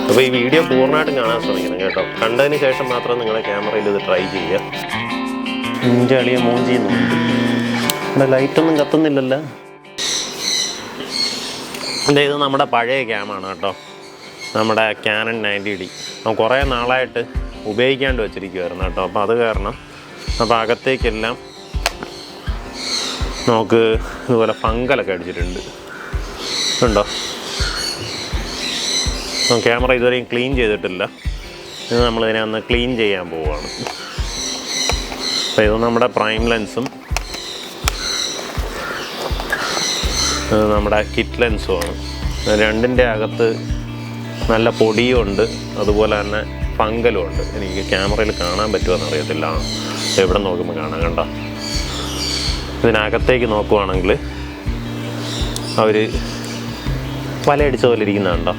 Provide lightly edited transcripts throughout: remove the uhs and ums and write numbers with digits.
അപ്പോൾ ഈ വീഡിയോ പൂർണ്ണമായിട്ടും കാണാൻ ശ്രമിക്കണം കേട്ടോ. കണ്ടതിന് ശേഷം മാത്രം നിങ്ങളുടെ ക്യാമറയിൽ ഇത് ട്രൈ ചെയ്യുക. ഇഞ്ചളിയെ മൂഞ്ചിയുന്നുണ്ട്. ഇവിടെ ലൈറ്റൊന്നും കത്തുന്നില്ലല്ലോ. ഇത് നമ്മുടെ പഴയ ക്യാമാണ് കേട്ടോ, നമ്മുടെ Canon 90D. കുറേ നാളായിട്ട് ഉപയോഗിക്കാണ്ട് വെച്ചിരിക്കുമായിരുന്നു കേട്ടോ. അപ്പോൾ അത് കാരണം അപ്പോൾ അകത്തേക്കെല്ലാം നമുക്ക് ഇതുപോലെ ഫംഗലൊക്കെ അടിച്ചിട്ടുണ്ട് ഉണ്ടോ. ക്യാമറ ഇതുവരെയും ക്ലീൻ ചെയ്തിട്ടില്ല. ഇത് നമ്മളിതിനെ ഒന്ന് ക്ലീൻ ചെയ്യാൻ പോവുകയാണ്. അപ്പോൾ ഇത് നമ്മുടെ പ്രൈം ലെൻസും ഇത് നമ്മുടെ കിറ്റ് ലെൻസുമാണ്. രണ്ടിൻ്റെ അകത്ത് നല്ല പൊടിയും ഉണ്ട്, അതുപോലെ തന്നെ ഫംഗലും ഉണ്ട്. എനിക്ക് ക്യാമറയിൽ കാണാൻ പറ്റുമെന്ന് അറിയത്തില്ല, എവിടെ നോക്കുമ്പോൾ കാണാൻ കണ്ട. ഇതിനകത്തേക്ക് നോക്കുവാണെങ്കിൽ അവർ വലയടിച്ച പോലെ ഇരിക്കുന്നുണ്ടോ,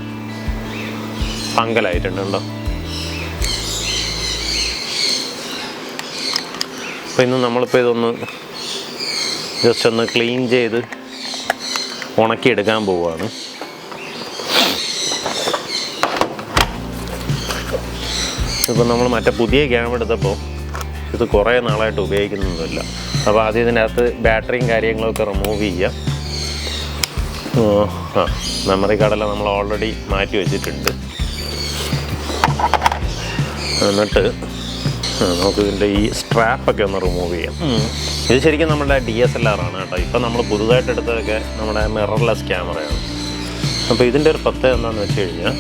ഫംഗലായിട്ടുണ്ട് കേട്ടോ. അപ്പോൾ ഇന്ന് നമ്മളിപ്പോൾ ഇതൊന്ന് ജസ്റ്റ് ഒന്ന് ക്ലീൻ ചെയ്ത് ഉണക്കിയെടുക്കാൻ പോവുകയാണ്. ഇപ്പം നമ്മൾ മറ്റേ പുതിയ ക്യാമറ എടുത്തപ്പോൾ ഇത് കുറേ നാളായിട്ട് ഉപയോഗിക്കുന്നൊന്നുമില്ല. അപ്പോൾ ആദ്യം ഇതിൻ്റെ അകത്ത് ബാറ്ററിയും കാര്യങ്ങളൊക്കെ റിമൂവ് ചെയ്യുക. മെമ്മറി കാർഡെല്ലാം നമ്മൾ ഓൾറെഡി മാറ്റി വെച്ചിട്ടുണ്ട്. എന്നിട്ട് നമുക്ക് ഇതിൻ്റെ ഈ സ്ട്രാപ്പൊക്കെ ഒന്ന് റിമൂവ് ചെയ്യാം. ഇത് ശരിക്കും നമ്മുടെ DSLR ആണ് കേട്ടോ. ഇപ്പം നമ്മൾ പുതുതായിട്ട് എടുത്തതൊക്കെ നമ്മുടെ മിറർലെസ് ക്യാമറയാണ്. അപ്പോൾ ഇതിൻ്റെ ഒരു പ്രത്യേകത എന്താണെന്ന് വെച്ച് കഴിഞ്ഞാൽ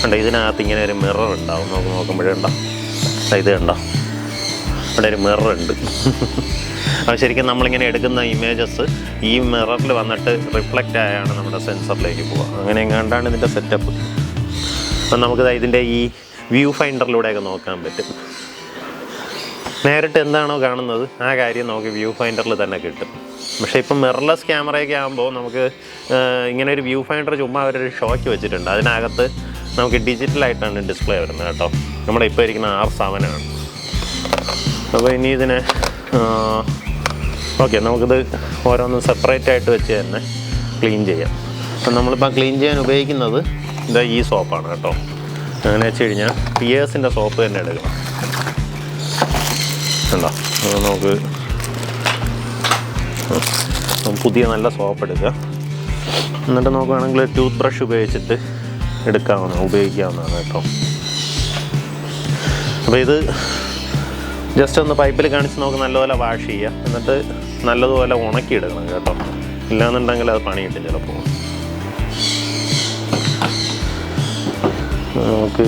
കണ്ടോ, ഇതിനകത്ത് ഇങ്ങനെ ഒരു മിറർ ഉണ്ടാവും. നോക്കുമ്പോഴുണ്ടോ, ഇത് കണ്ടോ, ഇവിടെ ഒരു മിററുണ്ട്. അപ്പോൾ ശരിക്കും നമ്മളിങ്ങനെ എടുക്കുന്ന ഇമേജസ് ഈ മിററിൽ വന്നിട്ട് റിഫ്ലക്റ്റ് ആയാണ് നമ്മുടെ സെൻസറിലേക്ക് പോവുക. അങ്ങനെ എങ്ങാണ്ടാണ് ഇതിൻ്റെ സെറ്റപ്പ്. അപ്പം നമുക്കിത് ഇതിൻ്റെ ഈ വ്യൂ ഫൈൻഡറിലൂടെയൊക്കെ നോക്കാൻ പറ്റും. നേരിട്ട് എന്താണോ കാണുന്നത് ആ കാര്യം നമുക്ക് വ്യൂ ഫൈൻഡറിൽ തന്നെ കിട്ടും. പക്ഷേ ഇപ്പം മിറർലെസ് ക്യാമറയൊക്കെ ആകുമ്പോൾ നമുക്ക് ഇങ്ങനെ ഒരു വ്യൂ ഫൈൻഡർ ചുമ്മാ അവരൊരു ഷോയ്ക്ക് വെച്ചിട്ടുണ്ട്. അതിനകത്ത് നമുക്ക് ഡിജിറ്റലായിട്ടാണ് ഡിസ്പ്ലേ വരുന്നത് കേട്ടോ. നമ്മുടെ ഇപ്പോൾ ഇരിക്കുന്ന R7 ആണ്. അപ്പോൾ ഇനി ഇതിനെ ഓക്കെ, നമുക്കിത് ഓരോന്ന് സെപ്പറേറ്റ് ആയിട്ട് വെച്ച് തന്നെ ക്ലീൻ ചെയ്യാം. അപ്പം നമ്മളിപ്പോൾ ക്ലീൻ ചെയ്യാൻ ഉപയോഗിക്കുന്നത് ഇതാ ഈ സോപ്പാണ് കേട്ടോ. അങ്ങനെ വെച്ച് കഴിഞ്ഞാൽ പിയേഴ്സിൻ്റെ സോപ്പ് തന്നെ എടുക്കണം കണ്ടോ. നമുക്ക് പുതിയ നല്ല സോപ്പ് എടുക്കുക. എന്നിട്ട് നോക്കുകയാണെങ്കിൽ ടൂത്ത് ബ്രഷ് ഉപയോഗിച്ചിട്ട് ഉപയോഗിക്കാവുന്നതാണ് കേട്ടോ. അപ്പോൾ ഇത് ജസ്റ്റ് ഒന്ന് പൈപ്പിൽ കാണിച്ച് നമുക്ക് നല്ലപോലെ വാഷ് ചെയ്യുക. എന്നിട്ട് നല്ലതുപോലെ ഉണക്കിയെടുക്കണം കേട്ടോ. ഇല്ലാന്നുണ്ടെങ്കിൽ അത് പണി കിട്ടും ചിലപ്പോൾ. നമുക്ക്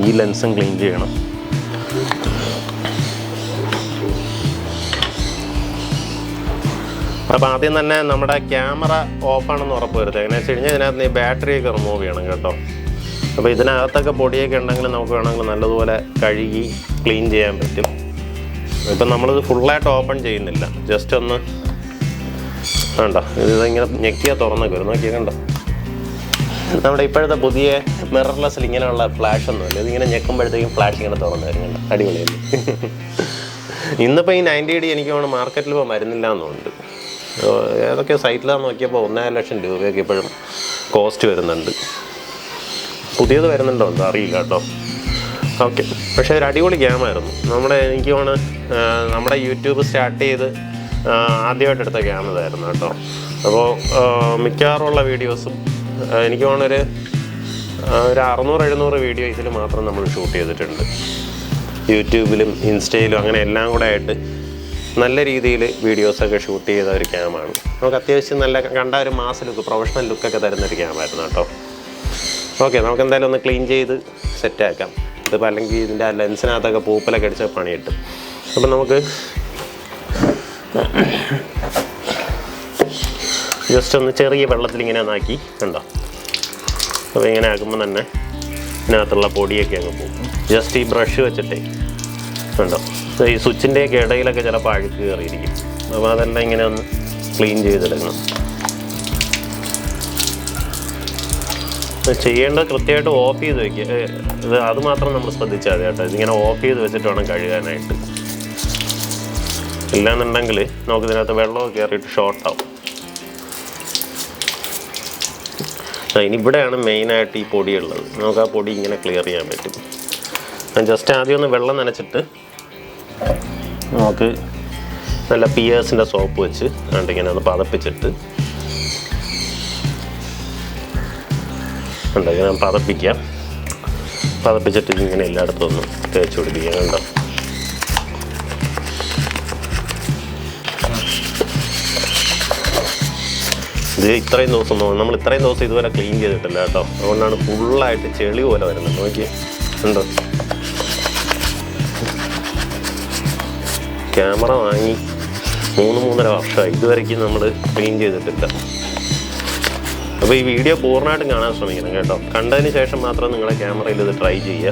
ഈ ലെൻസും ക്ലീൻ ചെയ്യണം. അപ്പോൾ ആദ്യം തന്നെ നമ്മുടെ ക്യാമറ ഓഫാണെന്ന് ഉറപ്പ് വരുത്തുക. എങ്ങനെ വെച്ച് കഴിഞ്ഞാൽ ഇതിനകത്ത് ഈ ബാറ്ററിയൊക്കെ റിമൂവ് ചെയ്യണം കേട്ടോ. അപ്പോൾ ഇതിനകത്തൊക്കെ പൊടിയൊക്കെ ഉണ്ടെങ്കിൽ നമുക്ക് വേണമെങ്കിൽ നല്ലതുപോലെ കഴുകി ക്ലീൻ ചെയ്യാൻ പറ്റും. ഇപ്പം നമ്മളിത് ഫുള്ളായിട്ട് ഓപ്പൺ ചെയ്യുന്നില്ല, ജസ്റ്റ് ഒന്ന് വേണ്ട ഇതിങ്ങനെ ഞെക്കിയാൽ തുറന്നൊക്കെ വരും. നോക്കിയാൽ കണ്ടോ, നമ്മുടെ ഇപ്പോഴത്തെ പുതിയ മിറർലെസ്സിൽ ഇങ്ങനെയുള്ള ഫ്ലാഷ് ഒന്നുമില്ല. ഇതിങ്ങനെ ഞെക്കുമ്പോഴത്തേക്കും ഫ്ലാഷ് ഇങ്ങനെ തുറന്നു വരും. കണ്ടോ, അടിപൊളിയല്ലേ. ഇന്നിപ്പോൾ ഈ 90D എനിക്ക് വേണം മാർക്കറ്റിൽ ഇപ്പോൾ വരുന്നില്ല എന്നുണ്ട്. ഏതൊക്കെ സൈറ്റിലാന്ന് നോക്കിയപ്പോൾ 1.5 ലക്ഷം രൂപയൊക്കെ ഇപ്പോഴും കോസ്റ്റ് വരുന്നുണ്ട്. പുതിയത് വരുന്നുണ്ടോ എന്താ അറിയില്ല കേട്ടോ. ഓക്കെ, പക്ഷേ ഒരു അടിപൊളി ക്യാമായിരുന്നു. എനിക്ക് തോന്നുന്നു നമ്മുടെ യൂട്യൂബ് സ്റ്റാർട്ട് ചെയ്ത് ആദ്യമായിട്ട് എടുത്ത ക്യാമറയായിരുന്നു കേട്ടോ. അപ്പോൾ മിക്കവാറുള്ള വീഡിയോസും എനിക്ക് തോന്നുന്നു ഒരു 600-700 വീഡിയോ ഇതിൽ മാത്രം നമ്മൾ ഷൂട്ട് ചെയ്തിട്ടുണ്ട്. യൂട്യൂബിലും ഇൻസ്റ്റയിലും അങ്ങനെ എല്ലാം കൂടെ ആയിട്ട് നല്ല രീതിയിൽ വീഡിയോസൊക്കെ ഷൂട്ട് ചെയ്ത ഒരു ക്യാമാണ്. നമുക്ക് അത്യാവശ്യം നല്ല കണ്ട ഒരു മാസ് ലുക്ക്, പ്രൊഫഷണൽ ലുക്കൊക്കെ തരുന്നൊരു ക്യാമായിരുന്നു കേട്ടോ. ഓക്കെ, നമുക്ക് എന്തായാലും ഒന്ന് ക്ലീൻ ചെയ്ത് സെറ്റാക്കാം. ഇതിപ്പോൾ അല്ലെങ്കിൽ ഇതിൻ്റെ ലെൻസിനകത്തൊക്കെ പൂപ്പലൊക്കെ അടിച്ച പണി കിട്ടും. അപ്പം നമുക്ക് ജസ്റ്റ് ഒന്ന് ചെറിയ വെള്ളത്തിൽ ഇങ്ങനെ ആക്കി കണ്ടോ. അപ്പോൾ ഇങ്ങനെ ആക്കുമ്പോൾ തന്നെ ഇതിനകത്തുള്ള പൊടിയൊക്കെ അങ്ങ് പോകും. ജസ്റ്റ് ഈ ബ്രഷ് വെച്ചിട്ടേ കണ്ടോ, ഈ സ്വിച്ചിൻ്റെയൊക്കെ ഇടയിലൊക്കെ ചിലപ്പോൾ അഴുക്ക് കയറിയിരിക്കും. അപ്പോൾ അതെല്ലാം ഇങ്ങനെ ഒന്ന് ക്ലീൻ ചെയ്തെടുക്കണം. ചെയ്യേണ്ടത് കൃത്യമായിട്ട് ഓഫ് ചെയ്ത് വയ്ക്കുക. അത് മാത്രം നമ്മൾ ശ്രദ്ധിച്ചാൽ മതി കേട്ടോ. ഇതിങ്ങനെ ഓഫ് ചെയ്ത് വെച്ചിട്ട് വേണം കഴുകാനായിട്ട്. ഇല്ലാന്നുണ്ടെങ്കിൽ നമുക്കിതിനകത്ത് വെള്ളമൊക്കെ കയറിയിട്ട് ഷോർട്ടാവും. ഇനി ഇവിടെയാണ് മെയിനായിട്ട് ഈ പൊടിയുള്ളത്. നമുക്ക് ആ പൊടി ഇങ്ങനെ ക്ലിയർ ചെയ്യാൻ പറ്റും. ജസ്റ്റ് ആദ്യം ഒന്ന് വെള്ളം നനച്ചിട്ട് നമുക്ക് നല്ല പിയേഴ്സിൻ്റെ സോപ്പ് വെച്ച് ഇങ്ങനെ ഒന്ന് പതപ്പിച്ചിട്ട് ഇങ്ങനെ പതപ്പിച്ചിട്ട് ഇങ്ങനെ എല്ലായിടത്തും ഒന്ന് തേച്ച് പിടിപ്പിക്കുക. കണ്ടോ, ഇത് ഇത്രയും ദിവസം നമ്മൾ ഇത്രയും ദിവസം ഇതുവരെ ക്ലീൻ ചെയ്തിട്ടില്ല കേട്ടോ. അതുകൊണ്ടാണ് ഫുള്ളായിട്ട് ചെളി പോലെ വരുന്നത്. നോക്കി ഉണ്ടോ, ക്യാമറ വാങ്ങി 3-3.5 വർഷമായി, ഇതുവരെയ്ക്കും നമ്മൾ ക്ലീൻ ചെയ്തിട്ടില്ല. അപ്പോൾ ഈ വീഡിയോ പൂർണ്ണമായിട്ടും കാണാൻ ശ്രമിക്കണം കേട്ടോ. കണ്ടതിന് ശേഷം മാത്രം നിങ്ങളുടെ ക്യാമറയിൽ ഇത് ട്രൈ ചെയ്യുക.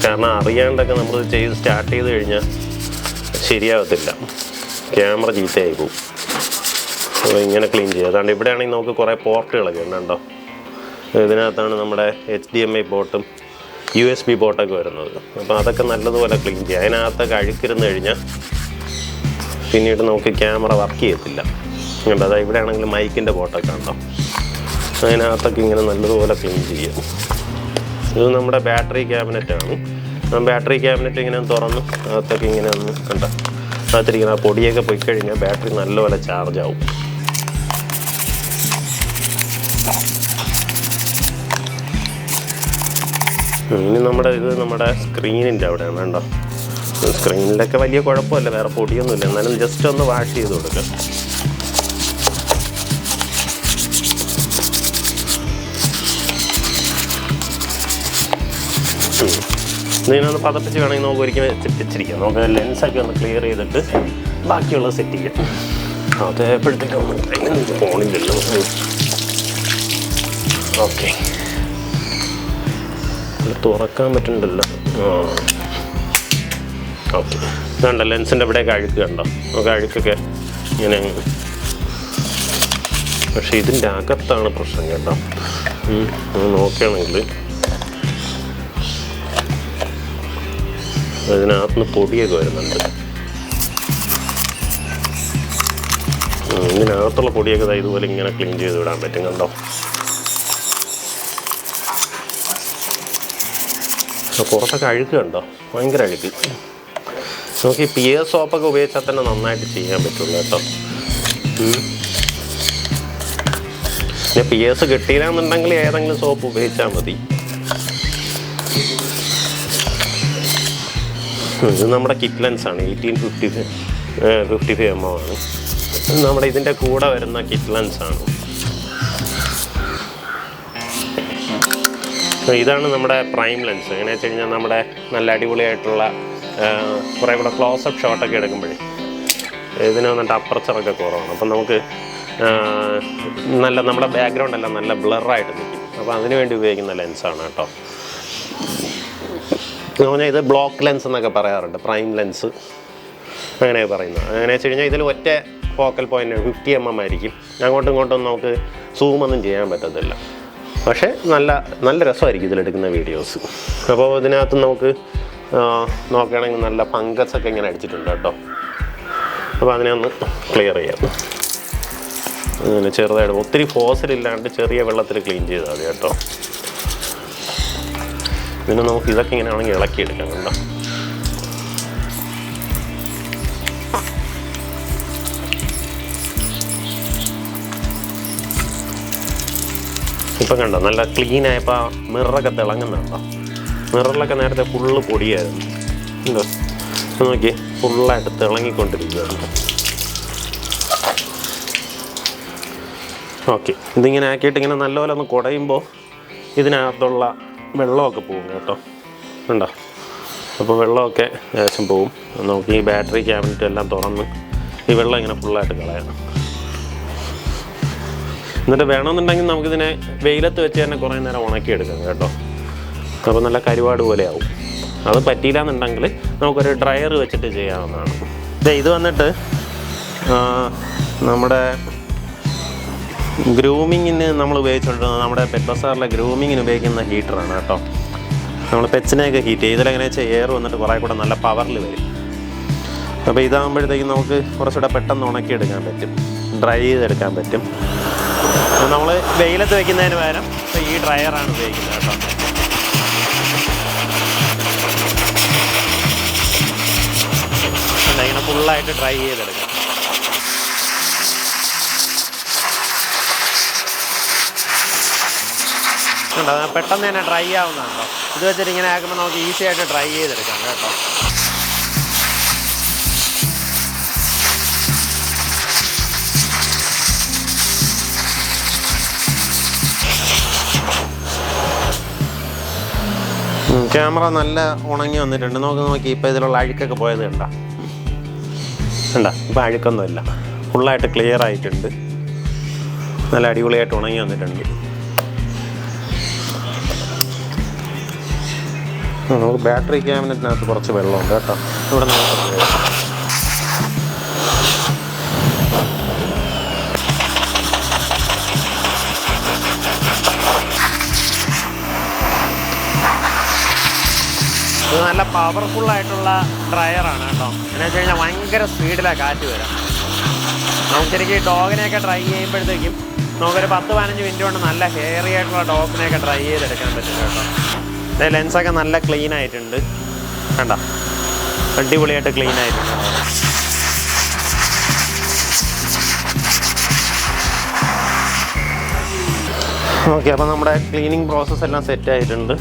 കാരണം അറിയാണ്ടൊക്കെ നമ്മൾ സ്റ്റാർട്ട് ചെയ്ത് കഴിഞ്ഞാൽ ശരിയാവത്തില്ല, ക്യാമറ ചീത്തയായി പോകും. അപ്പോൾ ഇങ്ങനെ ക്ലീൻ ചെയ്യുക. അതുകൊണ്ട് ഇവിടെയാണെങ്കിൽ നമുക്ക് കുറേ പോർട്ടുകളൊക്കെ ഉണ്ട് കേട്ടോ. ഇതിനകത്താണ് നമ്മുടെ HDMI പോർട്ടും USB പോർട്ടൊക്കെ വരുന്നത്. അപ്പോൾ അതൊക്കെ നല്ലതുപോലെ ക്ലീൻ ചെയ്യുക. അതിനകത്തൊക്കെ അഴുക്കിരുന്ന് കഴിഞ്ഞാൽ പിന്നീട് നമുക്ക് ക്യാമറ വർക്ക് ചെയ്യത്തില്ല. അതായത് ഇവിടെ ആണെങ്കിൽ മൈക്കിൻ്റെ പോർട്ടൊക്കെ ഉണ്ടോ, അതിനകത്തൊക്കെ ഇങ്ങനെ നല്ലതുപോലെ ക്ലീൻ ചെയ്യുക. ഇത് നമ്മുടെ ബാറ്ററി ക്യാബിനറ്റാണ്. ബാറ്ററി ക്യാബിനറ്റ് ഇങ്ങനെ തുറന്ന് അകത്തൊക്കെ ഇങ്ങനെ ഒന്ന് കണ്ടോ, അകത്തിരിക്കുന്ന ആ പൊടിയൊക്കെ പോയി കഴിഞ്ഞാൽ ബാറ്ററി നല്ലപോലെ ചാർജ് ആവും. ഇനി നമ്മുടെ സ്ക്രീനിൻ്റെ അവിടെയാണ് കേട്ടോ. സ്ക്രീനിലൊക്കെ വലിയ കുഴപ്പമില്ല, വേറെ പൊടിയൊന്നുമില്ല. എന്നാലും ജസ്റ്റ് ഒന്ന് വാഷ് ചെയ്ത് കൊടുക്കുക. ഇതിനൊന്ന് പതപ്പിച്ച് വേണമെങ്കിൽ നമുക്ക് ഒരിക്കലും തെറ്റിച്ചിരിക്കാം. നമുക്ക് ലെൻസൊക്കെ ഒന്ന് ക്ലിയർ ചെയ്തിട്ട് ബാക്കിയുള്ളത് സെറ്റ് ചെയ്യാം. അത് എപ്പോഴത്തേക്കും ഫോണില്ലല്ലോ. ഓക്കെ, തുറക്കാൻ പറ്റുന്നുണ്ടല്ലോ. ഓക്കെ, ഇതുണ്ട് ലെൻസിൻ്റെ ഇവിടെയൊക്കെ അഴുക്ക് കണ്ടോ. നമുക്ക് അഴുക്കൊക്കെ ഇങ്ങനെ, പക്ഷേ ഇതിൻ്റെ അകത്താണ് പ്രശ്നം കേട്ടോ. നോക്കുകയാണെങ്കിൽ ഇതിനകത്തുനിന്ന് പൊടിയൊക്കെ വരുന്നുണ്ട്. ഇതിനകത്തുള്ള പൊടിയൊക്കെ ഇതുപോലെ ഇങ്ങനെ ക്ലീൻ ചെയ്ത് വിടാൻ പറ്റും കണ്ടോ. പുറത്തൊക്കെ അഴുക്ക് കണ്ടോ, ഭയങ്കര അഴുക്ക്. നമുക്ക് ഈ പിയേഴ്സ് സോപ്പൊക്കെ ഉപയോഗിച്ചാൽ തന്നെ നന്നായിട്ട് ചെയ്യാൻ പറ്റുള്ളൂ കേട്ടോ. പിന്നെ പിയേഴ്സ് കിട്ടിയില്ലാന്നുണ്ടെങ്കിൽ ഏതെങ്കിലും സോപ്പ് ഉപയോഗിച്ചാൽ മതി. ഇത് നമ്മുടെ കിറ്റ് ലെൻസാണ്, 1855 mm ആണ്. നമ്മുടെ ഇതിൻ്റെ കൂടെ വരുന്ന കിറ്റ് ലെൻസാണ്. ഇതാണ് നമ്മുടെ പ്രൈം ലെൻസ്. എങ്ങനെ വെച്ച് കഴിഞ്ഞാൽ നമ്മുടെ നല്ല അടിപൊളിയായിട്ടുള്ള കുറേ കൂടെ ക്ലോസപ്പ് ഷോട്ടൊക്കെ എടുക്കുമ്പോഴേ ഇതിന് വന്നിട്ട് അപ്പർച്ചറൊക്കെ കുറവാണ്. അപ്പം നമുക്ക് നമ്മുടെ ബാക്ക്ഗ്രൗണ്ട് എല്ലാം നല്ല ബ്ലറായിട്ട് നിൽക്കും. അപ്പോൾ അതിന് വേണ്ടി ഉപയോഗിക്കുന്ന ലെൻസാണ് കേട്ടോ. പറഞ്ഞാൽ ഇത് ബ്ലോക്ക് ലെൻസ് എന്നൊക്കെ പറയാറുണ്ട്, പ്രൈം ലെൻസ് അങ്ങനെയൊക്കെ പറയുന്നത്. അങ്ങനെ വെച്ച് കഴിഞ്ഞാൽ ഇതിൽ ഒറ്റ ഫോക്കൽ പോയിൻ്റ് 50 mm ആയിരിക്കും. അങ്ങോട്ടും ഇങ്ങോട്ടും നമുക്ക് സൂമൊന്നും ചെയ്യാൻ പറ്റത്തില്ല. പക്ഷേ നല്ല രസമായിരിക്കും ഇതിലെടുക്കുന്ന വീഡിയോസ്. അപ്പോൾ ഇതിനകത്ത് നമുക്ക് നോക്കുകയാണെങ്കിൽ നല്ല ഫംഗസൊക്കെ ഇങ്ങനെ അടിച്ചിട്ടുണ്ട് കേട്ടോ. അപ്പോൾ അതിനെ ഒന്ന് ക്ലിയർ ചെയ്യാം. അങ്ങനെ ചെറുതായിട്ട് ഒത്തിരി ഫോഴ്സിലില്ലാണ്ട് ചെറിയ വെള്ളത്തിൽ ക്ലീൻ ചെയ്താൽ മതി കേട്ടോ. പിന്നെ നമുക്ക് ഇതൊക്കെ ഇങ്ങനെ ആണെങ്കിൽ ഇളക്കിയെടുക്കാം കണ്ടോ. ഇപ്പം കണ്ടോ നല്ല ക്ലീനായപ്പോൾ മിററൊക്കെ തിളങ്ങുന്നുണ്ടോ. മിററിലൊക്കെ നേരത്തെ ഫുള്ള് പൊടിയായിരുന്നു എന്തോ. നോക്കി ഫുള്ളായിട്ട് തിളങ്ങിക്കൊണ്ടിരിക്കുകയാണ്. ഓക്കെ, ഇതിങ്ങനെ ആക്കിയിട്ട് ഇങ്ങനെ നല്ലപോലെ ഒന്ന് കുടയുമ്പോൾ ഇതിനകത്തുള്ള വെള്ളമൊക്കെ പോകും കേട്ടോ. ഉണ്ടോ, അപ്പോൾ വെള്ളമൊക്കെ ഏകദേശം പോവും. നമുക്ക് ഈ ബാറ്ററി ക്യാബിനറ്റ് എല്ലാം തുറന്ന് ഈ വെള്ളം ഇങ്ങനെ ഫുള്ളായിട്ട് കളയണം. എന്നിട്ട് വേണമെന്നുണ്ടെങ്കിൽ നമുക്കിതിനെ വെയിലത്ത് വെച്ച് തന്നെ കുറേ നേരം ഉണക്കിയെടുക്കാം കേട്ടോ. അപ്പോൾ നല്ല കരുവാട് പോലെ ആവും. അത് പറ്റിയില്ല എന്നുണ്ടെങ്കിൽ നമുക്കൊരു ഡ്രയർ വെച്ചിട്ട് ചെയ്യാവുന്നതാണ്. ഇത് വന്നിട്ട് നമ്മുടെ ഗ്രൂമിങ്ങിന് നമ്മൾ ഉപയോഗിച്ചുകൊണ്ടിരുന്നത് നമ്മുടെ പെറ്റ് ബസാറിലെ ഗ്രൂമിങ്ങിന് ഉപയോഗിക്കുന്ന ഹീറ്ററാണ് കേട്ടോ. നമ്മൾ പെറ്റ്സിനെയൊക്കെ ഹീറ്റ് ചെയ്യും. ഇതിലെങ്ങനെ വെച്ചാൽ എയർ വന്നിട്ട് കുറേ കൂടെ നല്ല പവറിൽ വരും. അപ്പോൾ ഇതാകുമ്പോഴത്തേക്കും നമുക്ക് കുറച്ചുകൂടെ പെട്ടെന്ന് ഉണക്കിയെടുക്കാൻ പറ്റും, ഡ്രൈ ചെയ്തെടുക്കാൻ പറ്റും. നമ്മൾ വെയിലത്ത് വെക്കുന്നതിന് പകരം ഇപ്പോൾ ഈ ഡ്രയറാണ് ഉപയോഗിക്കുന്നത് കേട്ടോ. ഇങ്ങനെ ഫുള്ളായിട്ട് ഡ്രൈ ചെയ്തെടുക്കാം. ഉണ്ടോ, പെട്ടെന്ന് തന്നെ ഡ്രൈ ആവുന്നുണ്ടോ? ഇത് വെച്ചിട്ട് ഇങ്ങനെ ആക്കുമ്പോൾ നമുക്ക് ഈസി ആയിട്ട് ഡ്രൈ ചെയ്തെടുക്കാം കേട്ടോ. ക്യാമറ നല്ല ഉണങ്ങി വന്നിട്ടുണ്ട്. നോക്കി ഇപ്പോൾ ഇതിലുള്ള അഴുക്കൊക്കെ പോയത് കണ്ടോ? ഇപ്പോൾ അഴുക്കൊന്നുമില്ല, ഫുള്ളായിട്ട് ക്ലിയർ ആയിട്ടുണ്ട്, നല്ല അടിപൊളിയായിട്ട് ഉണങ്ങി വന്നിട്ടുണ്ട്. നമുക്ക് ബാറ്ററി ക്യാബിനറ്റിനകത്ത് കുറച്ച് വെള്ളമുണ്ട് കേട്ടോ. ഇവിടെ നമുക്ക് ഇത് നല്ല പവർഫുള്ളായിട്ടുള്ള ഡ്രയറാണ് കേട്ടോ. എന്ന് വെച്ച് കഴിഞ്ഞാൽ ഭയങ്കര സ്പീഡിലാണ് കാറ്റ് വരാം. നമുക്ക് ശരിക്കും ഡോഗിനെയൊക്കെ ഡ്രൈ ചെയ്യുമ്പോഴത്തേക്കും നമുക്കൊരു 10-15 മിനിറ്റ് കൊണ്ട് നല്ല ഹെയറി ആയിട്ടുള്ള ഡോഗിനെയൊക്കെ ഡ്രൈ ചെയ്തെടുക്കാൻ പറ്റും കേട്ടോ. ലെൻസൊക്കെ നല്ല ക്ലീൻ ആയിട്ടുണ്ട് കണ്ടോ, അടിപൊളിയായിട്ട് ക്ലീൻ ആയിട്ടുണ്ട്. ഓക്കെ, അപ്പോൾ നമ്മുടെ ക്ലീനിങ് പ്രോസസ്സ് എല്ലാം സെറ്റ് ആയിട്ടുണ്ട്.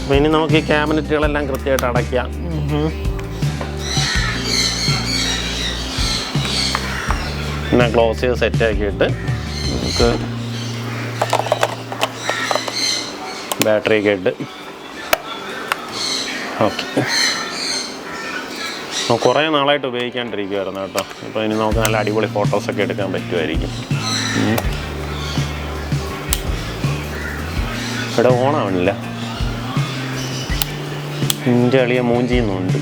അപ്പോൾ ഇനി നമുക്ക് ഈ ക്യാബിനറ്റുകളെല്ലാം കൃത്യമായിട്ട് അടയ്ക്കാം. പിന്നെ ക്ലോസ് ചെയ്ത് സെറ്റാക്കിയിട്ട് നമുക്ക് ബാറ്ററിയൊക്കെ ഇട്ട് ഓക്കെ. കുറേ നാളായിട്ട് ഉപയോഗിക്കാണ്ടിരിക്കുമായിരുന്നു കേട്ടോ. അപ്പോൾ ഇനി നമുക്ക് നല്ല അടിപൊളി ഫോട്ടോസൊക്കെ എടുക്കാൻ പറ്റുമായിരിക്കും. ഇവിടെ ഓണാവണില്ല, ഇൻ്റെ അളിയ മൂഞ്ചിയുന്നുണ്ട്.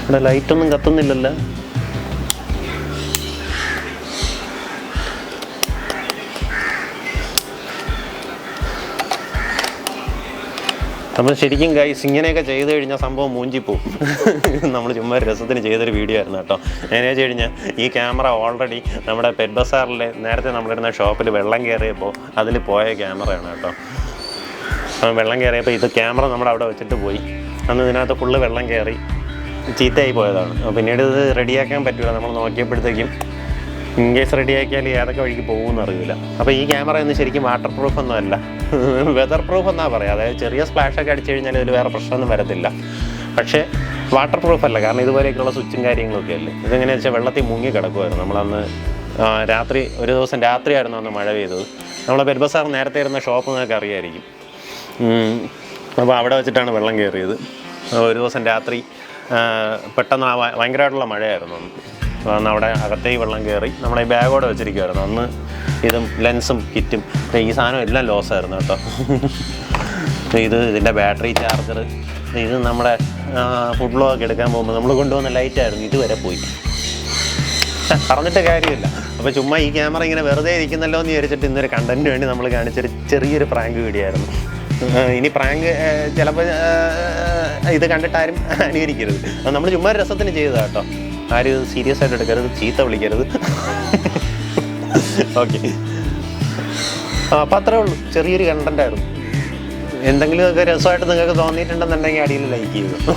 ഇവിടെ ലൈറ്റൊന്നും കത്തുന്നില്ലല്ലോ. നമ്മൾ ശരിക്കും ഗൈസ് ഇങ്ങനെയൊക്കെ ചെയ്ത് കഴിഞ്ഞാൽ സംഭവം മൂഞ്ചിപ്പോവും. നമ്മൾ ചുമ്മാ രസത്തിന് ചെയ്തൊരു വീഡിയോ ആയിരുന്നു കേട്ടോ. എങ്ങനെ വെച്ച് കഴിഞ്ഞാൽ ഈ ക്യാമറ ഓൾറെഡി നമ്മുടെ പെറ്റ് ബസാറിൽ നേരത്തെ നമ്മളിരുന്ന ഷോപ്പിൽ വെള്ളം കയറിയപ്പോൾ അതിൽ പോയ ക്യാമറയാണ് കേട്ടോ. വെള്ളം കയറിയപ്പോൾ ഇത് ക്യാമറ നമ്മൾ അവിടെ വെച്ചിട്ട് പോയി. അന്ന് ഇതിനകത്ത് ഫുള്ള് വെള്ളം കയറി ചീത്തയായി പോയതാണ്. പിന്നീട് ഇത് റെഡിയാക്കാൻ പറ്റില്ല. നമ്മൾ നോക്കിയപ്പോഴത്തേക്കും ഇൻ കേസ് റെഡിയാക്കിയാൽ ഏതൊക്കെ വഴിക്ക് പോകുമെന്ന് അറിയില്ല. അപ്പോൾ ഈ ക്യാമറ ഒന്നും ശരിക്കും വാട്ടർ പ്രൂഫ് ഒന്നും അല്ല, വെതർ പ്രൂഫ് എന്നാണ് പറയുക. അതായത് ചെറിയ സ്പ്ലാഷൊക്കെ അടിച്ചു കഴിഞ്ഞാൽ ഇതിൽ വേറെ പ്രശ്നമൊന്നും വരത്തില്ല. പക്ഷേ വാട്ടർ പ്രൂഫ് അല്ല, കാരണം ഇതുപോലെയൊക്കെയുള്ള സ്വിച്ചും കാര്യങ്ങളൊക്കെ അല്ലേ. ഇതെങ്ങനെയാണെന്ന് വെച്ചാൽ വെള്ളത്തിൽ മുങ്ങി കിടക്കുമായിരുന്നു. നമ്മളന്ന് രാത്രി ഒരു ദിവസം രാത്രിയായിരുന്നു അന്ന് മഴ പെയ്തത്. നമ്മളെ പെറ്റ് ബസാർ നേരത്തെ ഇരുന്ന ഷോപ്പ് നിങ്ങൾക്ക് അറിയായിരിക്കും. അപ്പോൾ അവിടെ വെച്ചിട്ടാണ് വെള്ളം കയറിയത്. ഒരു ദിവസം രാത്രി പെട്ടെന്ന് ഭയങ്കരമായിട്ടുള്ള മഴയായിരുന്നു അന്ന്. അന്ന് അവിടെ അകത്തേക്ക് വെള്ളം കയറി. നമ്മുടെ ഈ ബാഗോടെ വെച്ചിരിക്കുമായിരുന്നു. അന്ന് ഇതും ലെൻസും കിറ്റും ഈ സാധനം എല്ലാം ലോസായിരുന്നു കേട്ടോ. ഇതിൻ്റെ ബാറ്ററി ചാർജർ, ഇത് നമ്മുടെ ഫുഡ് ബ്ലോഗ് എടുക്കാൻ പോകുമ്പോൾ നമ്മൾ കൊണ്ടുവന്ന ലൈറ്റായിരുന്നു, ഇതുവരെ പോയി. പറഞ്ഞിട്ട് കാര്യമില്ല. അപ്പോൾ ചുമ്മാ ഈ ക്യാമറ ഇങ്ങനെ വെറുതെ ഇരിക്കുന്നല്ലോ എന്ന് വിചാരിച്ചിട്ട് ഇന്നൊരു കണ്ടൻറ്റിന് വേണ്ടി നമ്മൾ കാണിച്ചൊരു ചെറിയൊരു പ്രാങ്ക് വീഡിയോ ആയിരുന്നു. ഇനി പ്രാങ്ക് ചിലപ്പോൾ ഇത് കണ്ടിട്ടാരും അനുകരിക്കരുത്. നമ്മൾ ചുമ്മാ രസത്തിന് ചെയ്തതാണ് കേട്ടോ. ആരും ഇത് സീരിയസ് ആയിട്ട് എടുക്കരുത്, ചീത്ത വിളിക്കരുത്. ഓക്കെ, അപ്പോൾ അത്രേ ഉള്ളൂ. ചെറിയൊരു കണ്ടൻ്റ് ആയിരുന്നു. എന്തെങ്കിലുമൊക്കെ രസമായിട്ട് നിങ്ങൾക്ക് തോന്നിയിട്ടുണ്ടെന്നുണ്ടെങ്കിൽ അടിയിൽ ലൈക്ക് ചെയ്യുക.